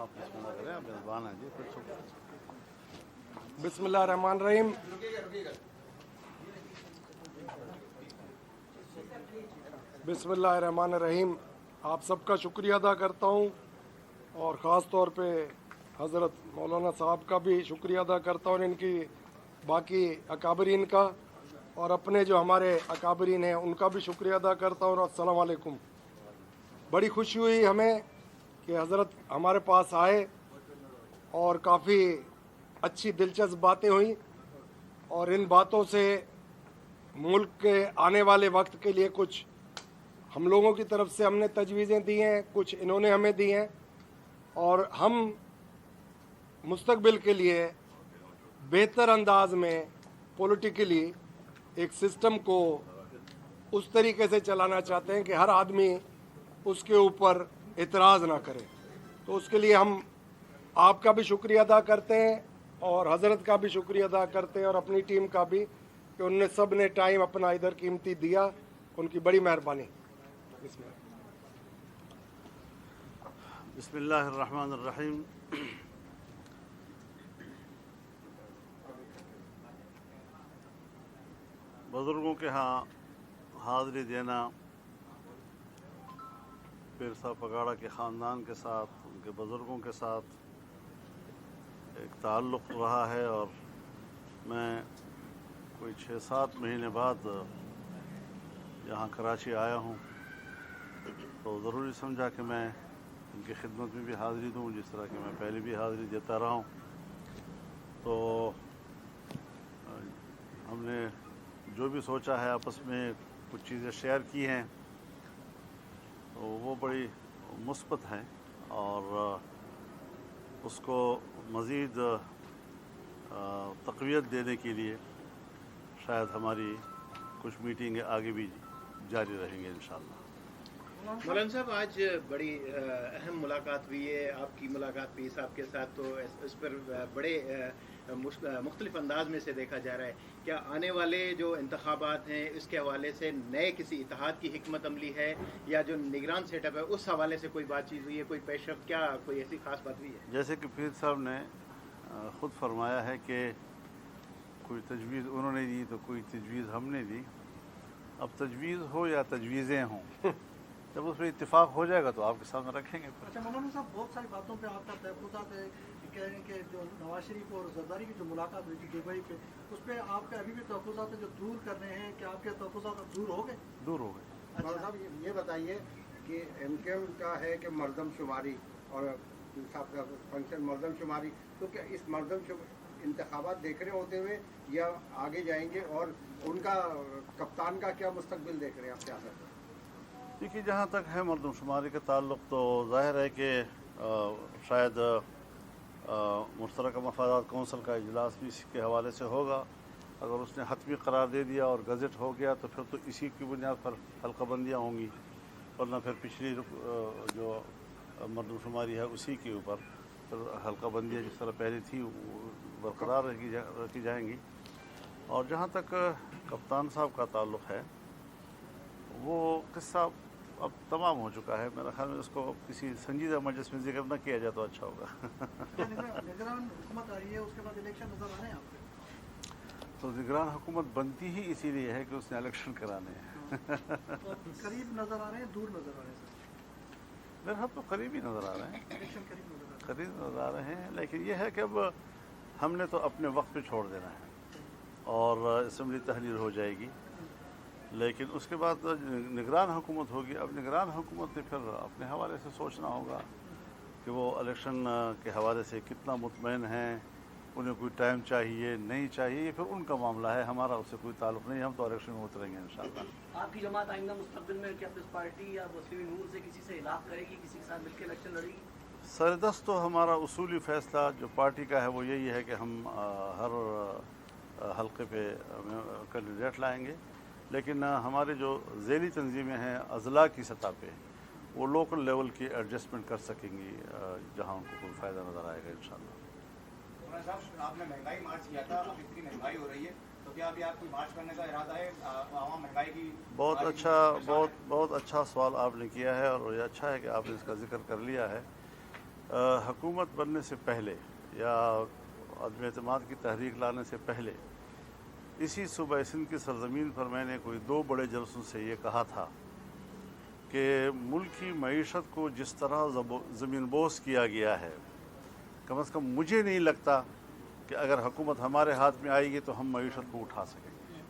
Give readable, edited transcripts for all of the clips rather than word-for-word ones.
آپ بسم اللہ کریں, آپ میزبان ہیں جی. پھر بسم اللہ الرحمن الرحیم. بسم اللہ الرحمن الرحیم. آپ سب کا شکریہ ادا کرتا ہوں اور خاص طور پہ حضرت مولانا صاحب کا بھی شکریہ ادا کرتا ہوں, ان کی باقی اکابرین کا, اور اپنے جو ہمارے اکابرین ہیں ان کا بھی شکریہ ادا کرتا ہوں. السلام علیکم. بڑی خوشی ہوئی ہمیں کہ حضرت ہمارے پاس آئے اور کافی اچھی دلچسپ باتیں ہوئیں, اور ان باتوں سے ملک کے آنے والے وقت کے لیے کچھ ہم لوگوں کی طرف سے ہم نے تجویزیں دی ہیں, کچھ انہوں نے ہمیں دی ہیں, اور ہم مستقبل کے لیے بہتر انداز میں پولیٹیکلی ایک سسٹم کو اس طریقے سے چلانا چاہتے ہیں کہ ہر آدمی اس کے اوپر اعتراض نہ کرے. تو اس کے لیے ہم آپ کا بھی شکریہ ادا کرتے ہیں اور حضرت کا بھی شکریہ ادا کرتے ہیں اور اپنی ٹیم کا بھی کہ ان نے سب نے ٹائم اپنا ادھر قیمتی دیا, ان کی بڑی مہربانی. بسم اللہ الرحمن الرحیم. بزرگوں کے ہاں حاضری دینا پیر صاحب پگاڑا کے خاندان کے ساتھ, ان کے بزرگوں کے ساتھ ایک تعلق رہا ہے, اور میں کوئی 6-7 مہینے بعد یہاں کراچی آیا ہوں تو ضروری سمجھا کہ میں ان کی خدمت میں بھی حاضری دوں, جس طرح کہ میں پہلے بھی حاضری دیتا رہا ہوں. تو ہم نے جو بھی سوچا ہے آپس میں کچھ چیزیں شیئر کی ہیں تو وہ بڑی مثبت ہیں, اور اس کو مزید تقویت دینے کے لیے شاید ہماری کچھ میٹنگیں آگے بھی جاری رہیں گے انشاءاللہ. مولانا صاحب, آج بڑی اہم ملاقات ہوئی ہے, آپ کی ملاقات پیر صاحب کے ساتھ, تو اس پر بڑے مختلف انداز میں سے دیکھا جا رہا ہے. کیا آنے والے جو انتخابات ہیں اس کے حوالے سے نئے کسی اتحاد کی حکمت عملی ہے, یا جو نگران سیٹ اپ ہے اس حوالے سے کوئی بات چیت ہوئی ہے, کوئی پیش رفت, کیا کوئی ایسی خاص بات ہوئی ہے؟ جیسے کہ پیر صاحب نے خود فرمایا ہے کہ کوئی تجویز انہوں نے دی تو کوئی تجویز ہم نے دی. اب تجویز ہو یا تجویزیں ہوں, جب اس پہ اتفاق ہو جائے گا تو آپ کے سامنے رکھیں گے. اچھا مولانا صاحب, بہت ساری باتوں پہ آپ کا تحفظات ہے, کہہ رہے ہیں کہ جو نواز شریف اور زرداری کی جو ملاقات ہوئی تھی دبئی پہ, اس پہ آپ کا ابھی بھی تحفظات ہے جو دور کر رہے ہیں, کہ آپ کے تحفظات اب دور ہو گئے؟ دور ہو گئے. مولانا صاحب یہ بتائیے کہ ایم کیو ایم کا ہے کہ مردم شماری, اور صاحب کا فنکشن مردم شماری, تو کیا اس مردم انتخابات دیکھ رہے ہوتے ہوئے یا آگے جائیں گے, اور ان کا کپتان کا کیا مستقبل دیکھ رہے ہیں آپ سیاست میں؟ دیکھیے, جہاں تک ہے مردم شماری کا تعلق تو ظاہر ہے کہ شاید مشترکہ مفادات کونسل کا اجلاس بھی اسی کے حوالے سے ہوگا. اگر اس نے حتمی قرار دے دیا اور گزٹ ہو گیا تو پھر تو اسی کی بنیاد پر حلقہ بندیاں ہوں گی, ورنہ پھر پچھلی جو مردم شماری ہے اسی کے اوپر پھر حلقہ بندیاں جس طرح پہلے تھی برقرار رکھی جائیں گی. اور جہاں تک کپتان صاحب کا تعلق ہے, وہ قصہ اب تمام ہو چکا ہے. میرا خیال میں اس کو کسی سنجیدہ مجلس میں ذکر نہ کیا جائے تو اچھا ہوگا. نگران حکومت آ رہی ہے, اس کے بعد الیکشن نظر آ رہے ہیں آپ کو؟ تو نگران حکومت بنتی ہی اسی لیے ہے کہ اس نے الیکشن کرانے ہیں. قریب نظر آ رہے ہیں, دور نظر آ رہے ہیں؟ میرے خیال تو قریب ہی نظر آ رہے ہیں, الیکشن قریب نظر آ رہے قریب نظر آ رہے ہیں. لیکن یہ ہے کہ اب ہم نے تو اپنے وقت پہ چھوڑ دینا ہے, اور اسمبلی تحلیل ہو جائے گی, لیکن اس کے بعد نگران حکومت ہوگی. اب نگران حکومت نے پھر اپنے حوالے سے سوچنا ہوگا کہ وہ الیکشن کے حوالے سے کتنا مطمئن ہیں, انہیں کوئی ٹائم چاہیے نہیں چاہیے, یہ پھر ان کا معاملہ ہے, ہمارا اس سے کوئی تعلق نہیں. ہم تو الیکشن میں اتریں گے انشاءاللہ. آپ کی جماعت آئندہ مستقبل میں کیا پیپلز پارٹی یا مسلم نور سے کسی سے الاف کرے گی, کسی کے ساتھ مل کے الیکشن لڑے گی؟ سردست تو ہمارا اصولی فیصلہ جو پارٹی کا ہے وہ یہی ہے کہ ہم ہر حلقے پہ کینڈیڈیٹ لائیں گے, لیکن ہمارے جو ذیلی تنظیمیں ہیں اضلاع کی سطح پہ, وہ لوکل لیول کی ایڈجسٹمنٹ کر سکیں گی جہاں ان کو کوئی فائدہ نظر آئے گا انشاءاللہ. مولانا صاحب, آپ نے مہنگائی مارچ کیا تھا, اب اتنی مہنگائی ہو رہی ہے تو کیا ابھی آپ کوئی مارچ کرنے کا ارادہ ہے عوام مہنگائی کی؟ بہت اچھا سوال آپ نے کیا ہے, اور یہ اچھا ہے کہ آپ نے اس کا ذکر کر لیا ہے. हुकूमत बनने से पहले या अदम एतमाद की तहरीक लाने से पहले इसी सूबा सिंध की सरजमीन पर मैंने कोई 2 बड़े जलसों से ये कहा था कि मुल्क की मईशत को जिस तरह ज़मीन बोस किया गया है, कम से कम मुझे नहीं लगता कि अगर हुकूमत हमारे हाथ में आएगी तो हम मईशत को उठा सकेंगे।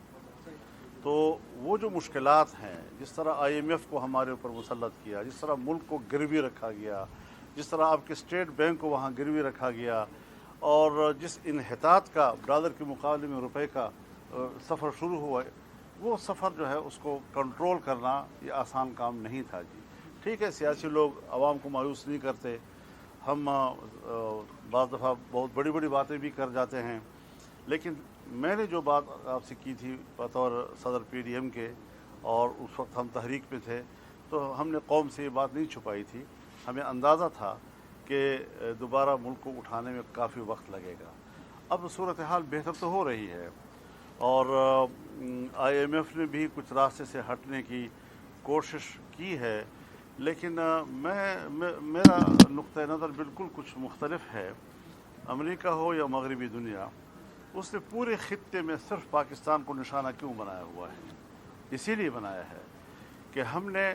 तो वो जो मुश्किलात हैं, जिस तरह IMF को हमारे ऊपर मुसल्लत किया, जिस तरह मुल्क को गिरवी रखा गया, जिस तरह आपके स्टेट बैंक को वहाँ गिरवी रखा गया, और जिस इन्हितात का डॉलर के मुकाबले में रुपए का सफ़र शुरू हुआ, वो सफ़र जो है उसको कंट्रोल करना ये आसान काम नहीं था जी। ठीक है, सियासी लोग आवाम को मायूस नहीं करते, हम बाज़ दफ़ा बहुत बड़ी बड़ी बातें भी कर जाते हैं, लेकिन मैंने जो बात आपसे की थी बतौर सदर PDM के, और उस वक्त हम तहरीक में थे, तो हमने कौम से ये बात नहीं छुपाई थी। हमें अंदाज़ा था कि दोबारा मुल्क को उठाने में काफ़ी वक्त लगेगा। अब सूरत हाल बेहतर तो हो रही है, और IMF ने भी कुछ रास्ते से हटने की कोशिश की है, लेकिन मेरा नुक्ता नज़र बिल्कुल कुछ मुख्तलिफ है। अमेरिका हो या मगरबी दुनिया, उसने पूरे ख़ित्ते में सिर्फ पाकिस्तान को निशाना क्यों बनाया हुआ है? इसीलिए बनाया है कि हमने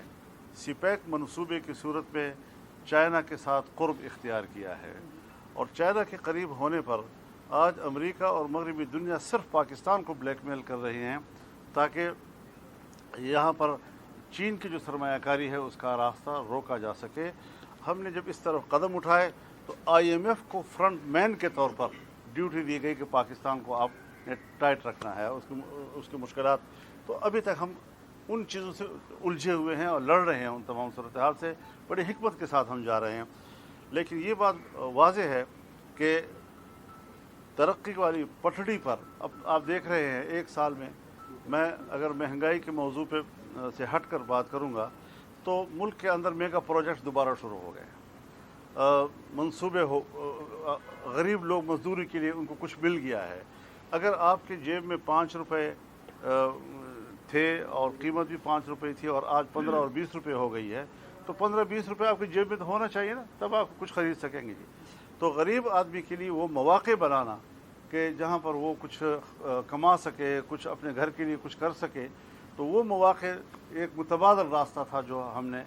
CPEC मनसूबे की सूरत में चाइना के साथ क़ुर्ब इख्तियार किया है, और चाइना के करीब होने पर आज अमेरिका और मगरबी दुनिया सिर्फ पाकिस्तान को ब्लैकमेल कर रहे हैं ताकि यहाँ पर चीन की जो सरमायाकारी है उसका रास्ता रोका जा सके। हमने जब इस तरफ कदम उठाए तो IMF को फ्रंट मैन के तौर पर ड्यूटी दी गई कि पाकिस्तान को आपने टाइट रखना है, उसकी मुश्किलात। तो अभी तक हम उन चीज़ों से उलझे हुए हैं और लड़ रहे हैं, उन तमाम सूरत हाल से बड़ी हिकमत के साथ हम जा रहे हैं। लेकिन ये बात वाज़ेह है कि तरक्की वाली पटड़ी पर अब आप देख रहे हैं, एक साल में मैं अगर महंगाई के मौजू पे से हट कर बात करूँगा तो मुल्क के अंदर मेगा प्रोजेक्ट्स दोबारा शुरू हो गए, मंसूबे हो, गरीब लोग मजदूरी के लिए उनको कुछ मिल गया है। अगर आपके जेब में 5 रुपये थे और कीमत भी 5 रुपये थी और आज 15 और 20 रुपये हो गई है, तो 15-20 रुपये आपकी जेब में तो होना चाहिए ना, तब आप कुछ ख़रीद सकेंगे जी। तो गरीब आदमी के लिए वो मौक़े बनाना कि जहाँ पर वो कुछ कमा सके, कुछ अपने घर के लिए कुछ कर सके, तो वो मौक़े एक मुतबादल रास्ता था जो हमने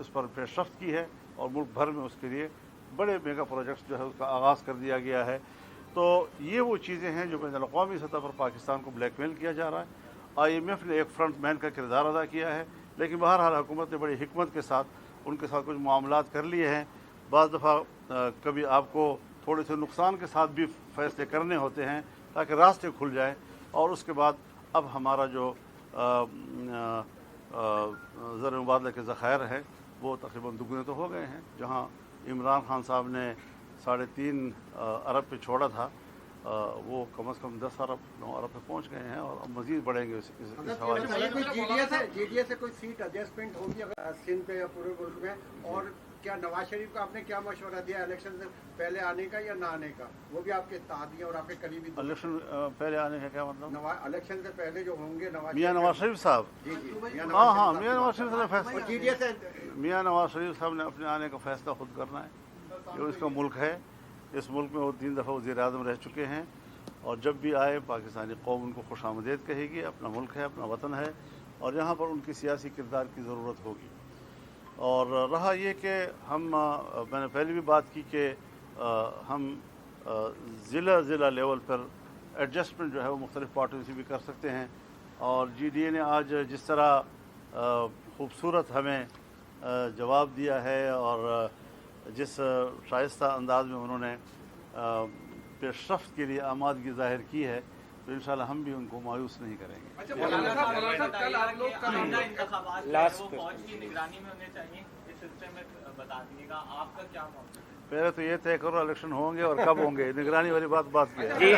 इस पर पेशरफ्त की है, और मुल्क भर में उसके लिए बड़े मेगा प्रोजेक्ट्स जो है उसका आगाज़ कर दिया गया है। तो ये वो चीज़ें हैं जो बैनुल अक़वामी सतह पर पाकिस्तान को ब्लैकमेल किया जा रहा है। IMF ने एक फ्रंट मैन का किरदार अदा किया है, लेकिन बहरहाल हुकूमत ने बड़ी हिकमत के साथ उनके साथ कुछ मामलात कर लिए हैं। बाज़ दफ़ा कभी आपको थोड़े से नुकसान के साथ भी फ़ैसले करने होते हैं ताकि रास्ते खुल जाए, और उसके बाद अब हमारा जो ज़र मुबादला के ज़ख़ायर हैं वो तकरीबन दुगने तो हो गए हैं। जहाँ इमरान खान साहब ने 3.5 अरब पे छोड़ा था, वो कम से कम 10 अरब 9 अरब पे पहुँच गए हैं, और अब मज़ीद बढ़ेंगे इस हवाले से। GDA से कोई सीट एडजस्टमेंट होगी अगर सिंध पे या पूरे मुल्क में? और क्या नवाज शरीफ को आपने क्या मशवरा दिया इलेक्शन से पहले आने का या ना आने का? वो भी आपके तादी और आपके करीबी। इलेक्शन पहले आने का क्या मतलब? इलेक्शन से पहले जो होंगे मियाँ नवाज शरीफ साहब। जी जी, हाँ, मियाँ नवाज शरीफ ने फैसला, GDA से मियाँ नवाज शरीफ साहब ने अपने आने का फैसला खुद करना है। जो इसका मुल्क है, इस मुल्क में वो 3 दफ़ा वज़ीर-ए-आज़म रह चुके हैं, और जब भी आए पाकिस्तानी कौम उनको खुशामदीद कहेगी। अपना मुल्क है, अपना वतन है, और यहाँ पर उनकी सियासी किरदार की ज़रूरत होगी। और रहा ये कि मैंने पहले भी बात की कि हम ज़िला लेवल पर एडजस्टमेंट जो है वो मुख्तलिफ़ पार्टियों से भी कर सकते हैं। और GDA ने आज जिस तरह खूबसूरत हमें जवाब दिया है और जिस शाइस्ता अंदाज में उन्होंने पेशरफ्त के लिए आमादगी ज़ाहिर की है, तो इंशाल्लाह हम भी उनको मायूस नहीं करेंगे। अच्छा, कल आप लोग फौज की निगरानी में होने चाहिए, इस सिलसिले में बता दीजिएगा आपका क्या मौक़िफ़? पहले तो ये तय करो इलेक्शन होंगे और कब होंगे, निगरानी वाली बात की है जी।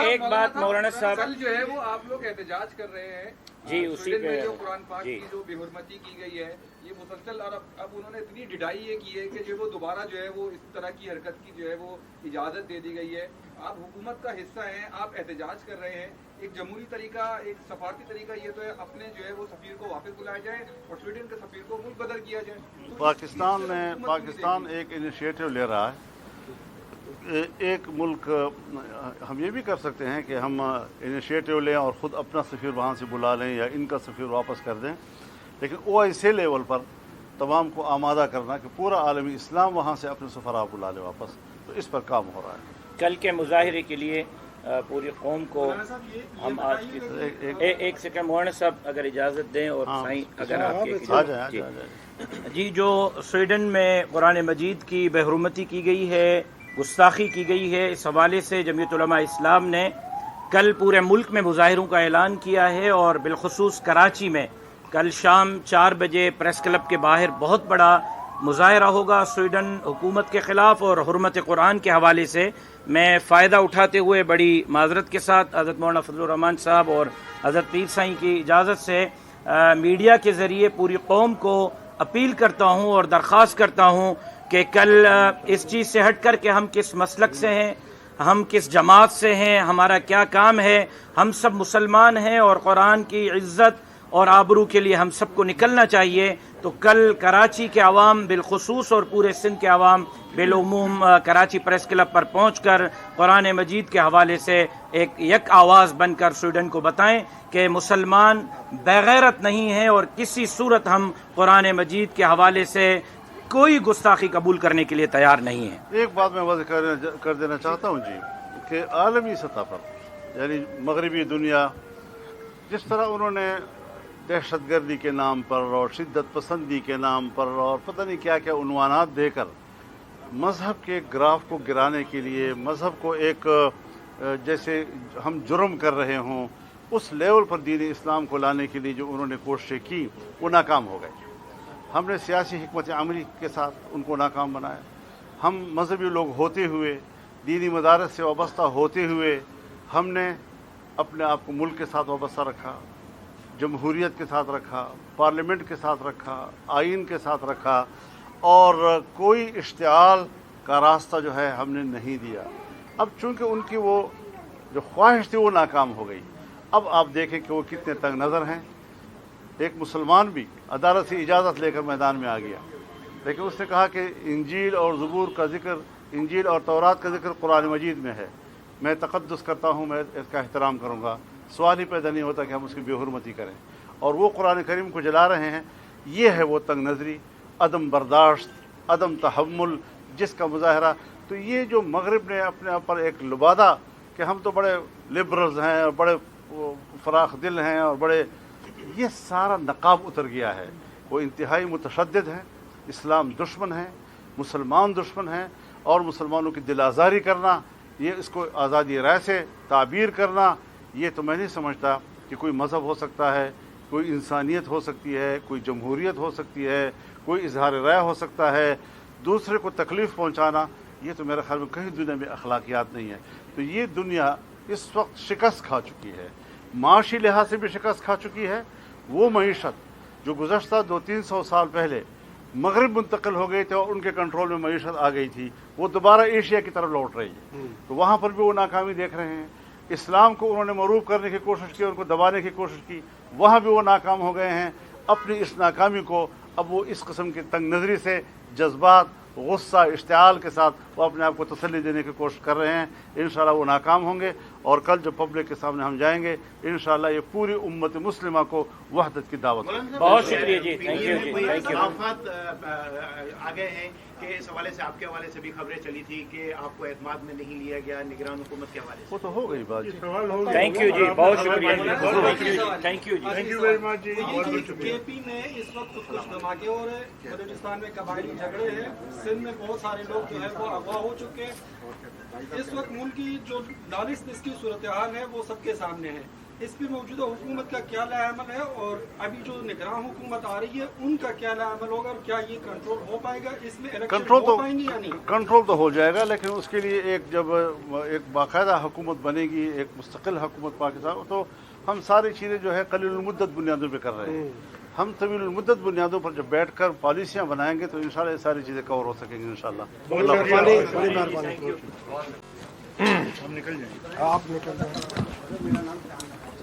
एक बात मौलाना साहब, कल जो है वो आप लोग एहतजाज कर रहे हैं जी, उसी पे जो कुरान पाक की जो बेहुरमती की गई है ये मुसलसल, और अब उन्होंने इतनी डिडाई ये की है कि जो वो दोबारा जो है वो इस तरह की हरकत की जो है वो इजाज़त दे दी गई है। आप हुकूमत का हिस्सा हैं, आप एहतजाज कर रहे हैं, एक जमहूरी तरीका, एक सफारती तरीका ये तो है अपने जो है वो सफीर को वापस बुलाया जाए और स्वीडन के सफीर को मुल्क बदल किया जाए। पाकिस्तान एक इनिशिएटिव ले रहा है। एक मुल्क हम ये भी कर सकते हैं कि हम इनिशिएटिव लें और ख़ुद अपना सफ़ीर वहाँ से बुला लें या इनका सफ़ीर वापस कर दें, लेकिन OIC लेवल पर तमाम को आमादा करना कि पूरा आलमी इस्लाम वहाँ से अपने सफ़रा बुला ले वापस, तो इस पर काम हो रहा है। कल के मुजाहरे के लिए पूरी कौम को हम आज की एक सेकंड मौलाना साहब अगर इजाज़त दें और साईं अगर आपके जी, जो स्वीडन में कुरान मजीद की बेहुरमती की गई है, गुस्ताखी की गई है, इस हवाले से जमीयत उलमा इस्लाम ने कल पूरे मुल्क में मुजाहिरों का ऐलान किया है और बिलखुसूस कराची में कल शाम 4 बजे प्रेस क्लब के बाहर बहुत बड़ा मुजाहिरा होगा स्वीडन हुकूमत के ख़िलाफ़। और हुर्मत कुरान के हवाले से मैं फ़ायदा उठाते हुए बड़ी माजरत के साथ हज़रत मौलाना फजलुर रहमान साहब और हज़रत पीर साईं की इजाज़त से मीडिया के ज़रिए पूरी कौम को अपील करता हूँ और दरख्वास्त करता हूँ कि कल इस चीज़ से हट कर के हम किस मसलक से हैं, हम किस जमात से हैं, हमारा क्या काम है, हम सब मुसलमान हैं और कुरान की इज़्ज़त और आबरू के लिए हम सबको निकलना चाहिए। तो कल कराची के अवाम बिलखुसूस और पूरे सिंध के अवाम बिलउमूम कराची प्रेस क्लब पर पहुंचकर कुरान मजीद के हवाले से एक आवाज़ बनकर स्वीडन को बताएं कि मुसलमान बेगैरत नहीं हैं और किसी सूरत हम कुरान मजीद के हवाले से कोई गुस्ताखी कबूल करने के लिए तैयार नहीं है। एक बात मैं वाज़ेह कर देना चाहता हूँ जी कि आलमी सतह पर यानी मगरबी दुनिया जिस तरह उन्होंने दहशतगर्दी के नाम पर और शिद्दत पसंदी के नाम पर और पता नहीं क्या क्या उन्वानात देकर मज़हब के ग्राफ को गिराने के लिए, मज़हब को एक जैसे हम जुर्म कर रहे हों उस लेवल पर दीन इस्लाम को लाने के लिए जो उन्होंने कोशिशें की वो नाकाम हो गई। हमने सियासी हिकमत अमली के साथ उनको नाकाम बनाया। हम मजहबी लोग होते हुए, दीनी मदारस से वाबस्ता होते हुए हमने अपने आप को मुल्क के साथ वाबस्ता रखा, जमहूरियत के साथ रखा, पार्लियामेंट के साथ रखा, आइन के साथ रखा और कोई इश्तिआल का रास्ता जो है हमने नहीं दिया। अब चूँकि उनकी वो जो ख्वाहिश थी वो नाकाम हो गई। अब आप देखें कि वो कितने तंग नज़र हैं। एक मुसलमान भी अदालत से इजाज़त लेकर मैदान में आ गया, लेकिन उसने कहा कि इंजील और ज़बूर का ज़िक्र, इंजील और तौरात का ज़िक्र कुरान मजीद में है, मैं तक़द्दुस करता हूँ, मैं इसका एहतराम करूँगा। सवाल ही पैदा नहीं होता कि हम उसकी बेहुरमती करें और वो कुरान करीम को जला रहे हैं। ये है वो तंग नज़री, अदम बर्दाश्त, अदम तहम्मुल जिसका मुजाहरा। तो ये जो मगरिब ने अपने आप पर एक लुबादा कि हम तो बड़े लिबरल्स हैं और बड़े फराख दिल हैं और बड़े, ये सारा नकाब उतर गया है। वो इंतहाई मुतशद्दिद हैं, इस्लाम दुश्मन है, मुसलमान दुश्मन हैं और मुसलमानों की दिल आज़ारी करना, ये इसको आज़ादी राय से ताबीर करना, ये तो मैं नहीं समझता कि कोई मज़हब हो सकता है, कोई इंसानियत हो सकती है, कोई जमहूरियत हो सकती है, कोई इजहार राय हो सकता है। दूसरे को तकलीफ़ पहुँचाना, ये तो मेरे ख्याल में कहीं दुनिया में अखलाकियात नहीं है। तो ये दुनिया इस वक्त शिकस्त खा चुकी है, माशी लिहाज से भी शिकस्त खा चुकी है। वो मईशत जो गुज़श्ता 200-300 साल पहले मगरिब मुंतकिल हो गए थे और उनके कंट्रोल में मईशत आ गई थी, वो दोबारा एशिया की तरफ लौट रही है। तो वहाँ पर भी वो नाकामी देख रहे हैं। इस्लाम को उन्होंने मरूब करने की कोशिश की, उनको दबाने की कोशिश की, वहाँ भी वो नाकाम हो गए हैं। अपनी इस नाकामी को अब वो इस किस्म की तंग नज़री से, जज्बात, गुस्सा, इश्तिआल के साथ वो अपने आप को तसल्ली देने की कोशिश कर रहे हैं। इंशाअल्लाह वो नाकाम होंगे और कल जब पब्लिक के सामने हम जाएंगे इंशाअल्लाह ये पूरी उम्मत मुस्लिमा को वहदत की दावत। बहुत शुक्रिया जी, थैंक यू जी, थैंक यू। आ गए हैं कि इस हवाले से आपके हवाले से भी खबरें चली थी कि आपको एतमाद में नहीं लिया गया निगरान हुकूमत के हवाले से। वो तो हो गई बात जी। थैंक यू जी, बहुत शुक्रिया जी, थैंक यू जी, थैंक यू वेरी मच जी। केपी में इस वक्त कुछ धमाके हो रहे हैं, बलूचिस्तान में कबायली झगड़े हैं, सिंध में बहुत सारे लोग जो है वो अगवा हो चुके हैं। इस वक्त मुल्क की जो 40 की सूरत हाल है वो सबके सामने है। इस पर मौजूदा हुकूमत का क्या लाएअमल है और अभी जो निगरान हुकूमत आ रही है उनका क्या लाएअमल होगा और क्या ये कंट्रोल हो पाएगा, इसमें इलेक्शन हो पाएंगे या नहीं? कंट्रोल तो हो जाएगा, लेकिन उसके लिए एक बाकायदा हुकूमत बनेगी, एक मुस्तकिल हुकूमत पाकिस्तान, तो हम सारी चीज़ें जो है कलील मुद्दत बुनियादों पर कर रहे हैं। हम तवील मुद्दत बुनियादों पर जब बैठकर पॉलिसियाँ बनाएंगे तो इंशाल्लाह ये सारी चीज़ें कवर हो सकेंगी इंशाल्लाह। हम निकल जाएंगे, आप निकल जाएंगे।